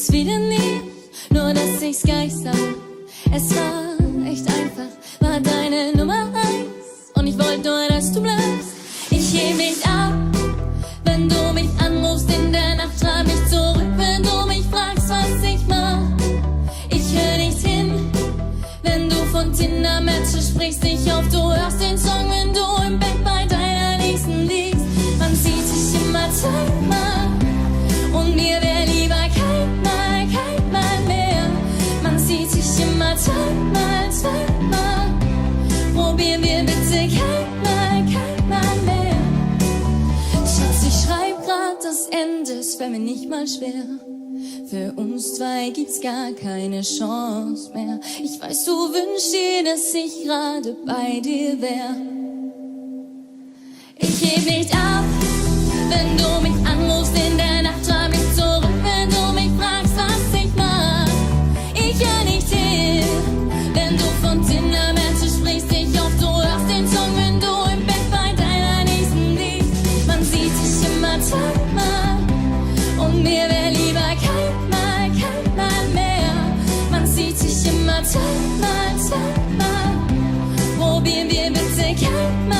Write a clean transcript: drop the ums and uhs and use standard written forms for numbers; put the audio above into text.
es wieder nie, nur dass ich's gleich sag. Es war echt einfach, war deine Nummer 1 und ich wollte nur, dass du bleibst. Ich heb mich ab, wenn du mich anrufst in der Nacht, trag mich zurück, wenn du mich fragst, was ich mach. Ich hör nicht hin, wenn du von Tinder-Matches sprichst, ich auf, du hörst den Song, wenn du im Bett bei deiner Nächsten liegst. Man sieht sich immer zweimal und mir wär lieber kein Mal mehr. Man sieht sich immer zweimal. Probieren wir bitte kein Mal mehr. Schatz, ich schreib grad das Ende, es wär mir nicht mal schwer. Für uns zwei gibt's gar keine Chance mehr. Ich weiß, du wünschst dir, dass ich gerade bei dir wär. Ich heb nicht ab, wenn du mich anrufst in der Nacht, trag mich zurück, wenn du mich fragst, was ich mach. Ich hör nicht hin, wenn du von Tinder-Matches sprichst, ich auf, du hörst den Song, wenn du im Bett bei deiner Nächsten liegst. Man sieht sich immer zweimal und mir wär lieber kein Mal mehr. Man sieht sich immer zweimal. Probieren wir bitte kein Mal.